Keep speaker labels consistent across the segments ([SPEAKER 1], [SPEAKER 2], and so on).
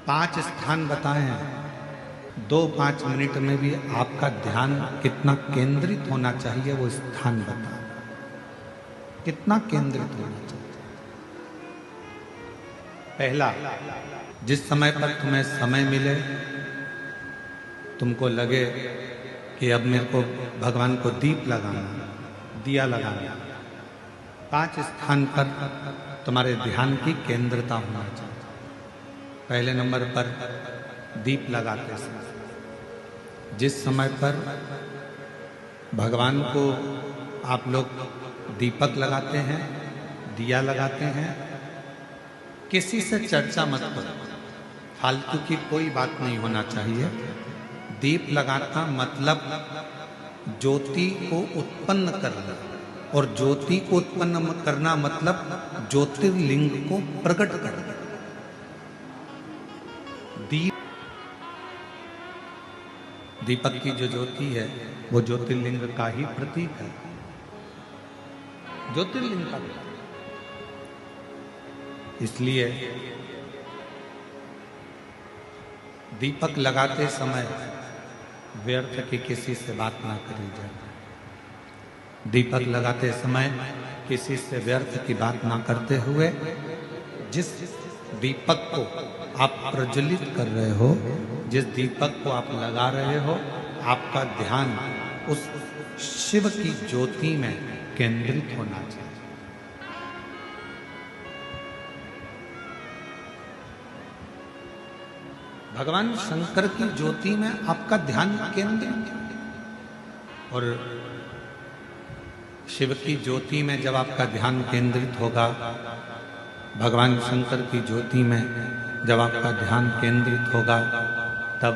[SPEAKER 1] 5 स्थान बताए हैं। 2-5 मिनट में भी आपका ध्यान कितना केंद्रित होना चाहिए वो स्थान बताए, कितना केंद्रित होना चाहिए। पहला, जिस समय पर तुम्हें समय मिले, तुमको लगे कि अब मेरे को भगवान को दीप लगाना, दिया लगाना, 5 स्थान पर तुम्हारे ध्यान की केंद्रता होना चाहिए। पहले नंबर पर दीप लगाते समय, जिस समय पर भगवान को आप लोग दीपक लगाते हैं, दिया लगाते हैं, किसी से चर्चा मत करो, फालतू की कोई बात नहीं होना चाहिए। दीप लगाना मतलब ज्योति को उत्पन्न करना, और ज्योति को उत्पन्न करना मतलब ज्योतिर्लिंग को प्रकट करना। दीपक की जो ज्योति है वो ज्योतिर्लिंग का ही प्रतीक है, ज्योतिर्लिंग का प्रतीक। इसलिए दीपक लगाते समय व्यर्थ की किसी से बात ना करी जाए। दीपक लगाते समय किसी से व्यर्थ की बात ना करते हुए, जिस दीपक को आप प्रज्वलित कर रहे हो, जिस दीपक को आप लगा रहे हो, आपका ध्यान उस शिव की ज्योति में केंद्रित होना चाहिए। भगवान शंकर की ज्योति में आपका ध्यान केंद्रित, और शिव की ज्योति में जब आपका ध्यान केंद्रित होगा, भगवान शंकर की ज्योति में जब आपका ध्यान केंद्रित होगा, तब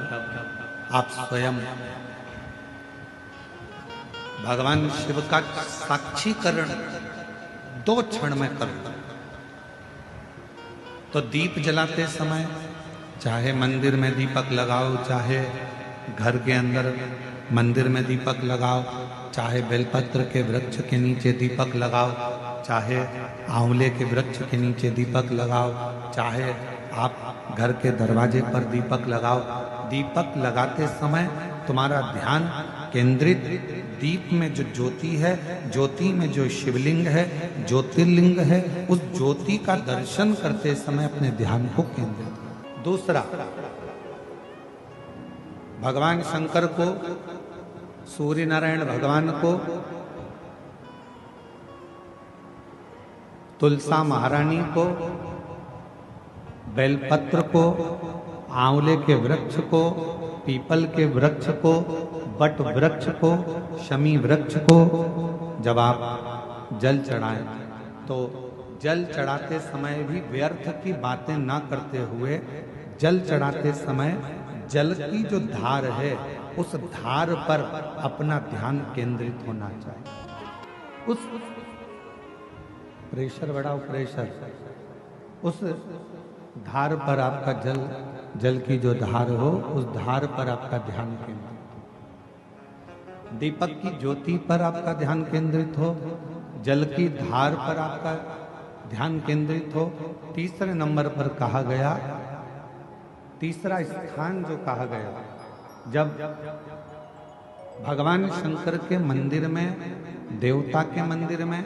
[SPEAKER 1] आप स्वयं भगवान शिव का साक्षीकरण 2 क्षण में करो। तो दीप जलाते समय चाहे मंदिर में दीपक लगाओ, चाहे घर के अंदर मंदिर में दीपक लगाओ, चाहे बेलपत्र के वृक्ष के नीचे दीपक लगाओ, चाहे आंवले के वृक्ष के नीचे दीपक लगाओ, चाहे आप घर के दरवाजे पर दीपक लगाओ। दीपक लगाते समय तुम्हारा ध्यान केंद्रित दीप में जो ज्योति है, ज्योति में जो शिवलिंग है, ज्योतिर्लिंग है, उस ज्योति का दर्शन करते समय अपने ध्यान को केंद्रित। दूसरा, भगवान शंकर को, सूर्य नारायण भगवान को, तुलसा महारानी को, बेलपत्र को, आंवले के वृक्ष को, पीपल के वृक्ष को, बट वृक्ष को, शमी वृक्ष को जब आप जल चढ़ाएं, तो जल चढ़ाते समय भी व्यर्थ की बातें ना करते हुए, जल चढ़ाते समय जल की जो धार है उस धार पर अपना ध्यान केंद्रित होना चाहिए। उस प्रेशर बढ़ाओ, प्रेशर, उस धार पर आपका जल की जो धार हो, उस धार पर आपका ध्यान केंद्रित हो। दीपक की ज्योति पर आपका ध्यान केंद्रित हो, जल की धार पर आपका ध्यान केंद्रित हो। तीसरे नंबर पर कहा गया, तीसरा स्थान जो कहा गया, जब भगवान शंकर के मंदिर में, देवता के मंदिर में,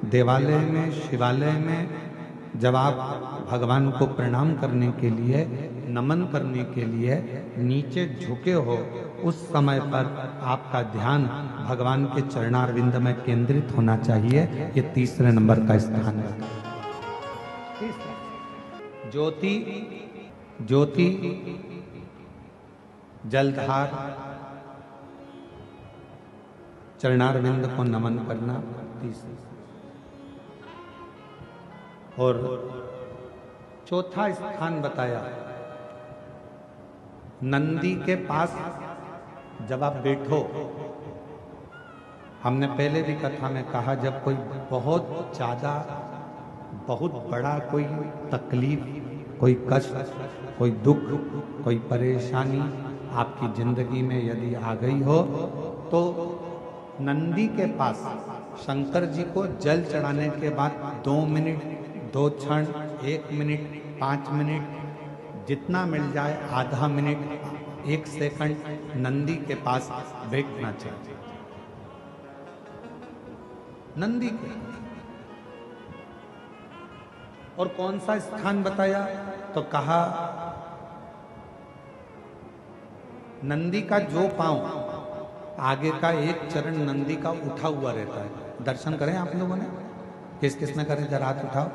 [SPEAKER 1] देवालय में, शिवालय में जब आप भगवान को प्रणाम करने के लिए, नमन करने के लिए नीचे झुके हो, उस समय पर आपका ध्यान भगवान के चरणारविंद में केंद्रित होना चाहिए। ये तीसरे नंबर का स्थान है। ज्योति, ज्योति, जलधार, चरणारविंद को नमन करना तीसरा। और चौथा स्थान बताया, नंदी के पास जब आप बैठो। हमने पहले भी कथा में कहा, जब कोई बहुत ज्यादा, बहुत बड़ा कोई तकलीफ, कोई कष्ट, कोई दुख, कोई परेशानी आपकी जिंदगी में यदि आ गई हो, तो नंदी के पास शंकर जी को जल चढ़ाने के बाद 2 मिनट, 2 क्षण, 1 मिनट, 5 मिनट जितना मिल जाए आधा मिनट 1 सेकंड नंदी के पास बैठना चाहिए। नंदी के, और कौन सा स्थान बताया? तो कहा नंदी का जो पांव आगे का एक चरण नंदी का उठा हुआ रहता है। दर्शन करें आप लोगों ने, किस किस ने करें? जरा हाथ उठाओ,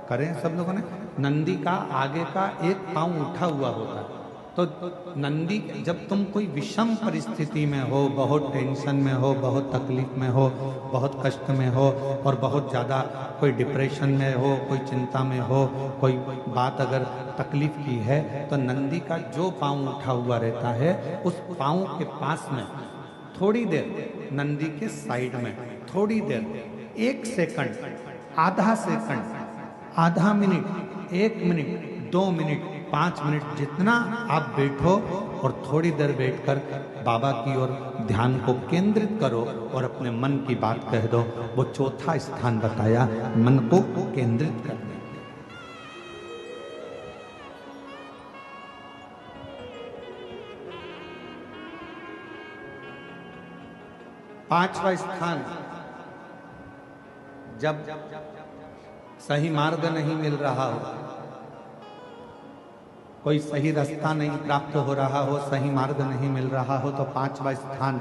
[SPEAKER 1] करें सब लोगों ने। नंदी का आगे का एक पांव उठा हुआ होता है। तो नंदी, जब तुम कोई विषम परिस्थिति में हो, बहुत टेंशन में हो, बहुत तकलीफ में हो, बहुत कष्ट में हो, और बहुत ज़्यादा कोई डिप्रेशन में हो, कोई चिंता में हो, कोई बात अगर तकलीफ की है, तो नंदी का जो पांव उठा हुआ रहता है, उस पांव के पास में थोड़ी देर, नंदी के साइड में थोड़ी देर, 1 सेकंड, आधा सेकंड, आधा मिनट, 1 मिनट, 2 मिनट, 5 मिनट, जितना आप बैठो और थोड़ी देर बैठकर बाबा की ओर ध्यान को केंद्रित करो और अपने मन की बात कह दो। वो चौथा स्थान बताया, मन को केंद्रित करने। पांचवा स्थान, जब सही मार्ग नहीं मिल रहा हो, कोई सही रास्ता नहीं प्राप्त हो रहा हो, सही मार्ग नहीं मिल रहा हो, तो पांचवा स्थान,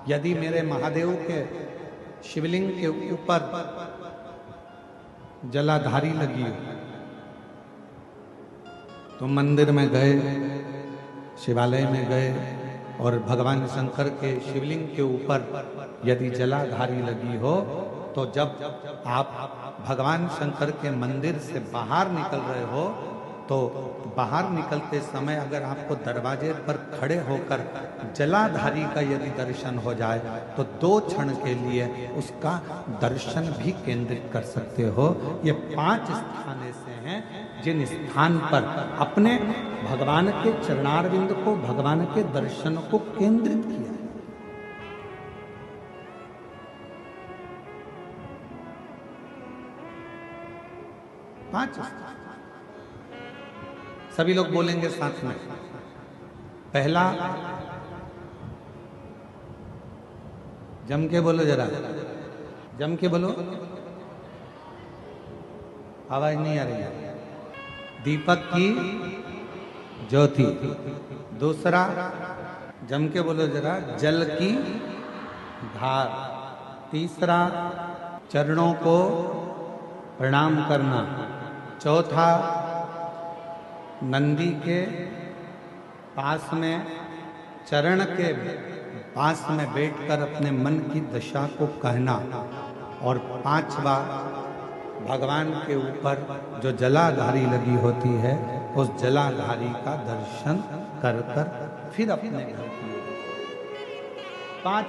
[SPEAKER 1] यदि मेरे महादेव के शिवलिंग के ऊपर जलाधारी लगी हो, तो मंदिर में गए, शिवालय में गए और भगवान शंकर के शिवलिंग के ऊपर यदि जलाधारी लगी हो, तो जब आप भगवान शंकर के मंदिर से बाहर निकल रहे हो, तो बाहर निकलते समय अगर आपको दरवाजे पर खड़े होकर जलाधारी का यदि दर्शन हो जाए, तो 2 क्षण के लिए उसका दर्शन भी केंद्रित कर सकते हो। ये 5 स्थान ऐसे हैं जिन स्थान पर अपने भगवान के चरणारविंद को, भगवान के दर्शन को केंद्रित किया है। पांच सभी लोग बोलेंगे साथ में। पहला, जम के बोलो, जरा जम के बोलो, आवाज नहीं आ रही है। दीपक की ज्योति। दूसरा, जम के बोलो जरा, जल की धार। तीसरा, चरणों को प्रणाम करना। चौथा, नंदी के पास में, चरण के पास में बैठकर अपने मन की दशा को कहना। और 5वां, भगवान के ऊपर जो जलाधारी लगी होती है, उस जलाधारी का दर्शन कर कर फिर अपने घर की। 5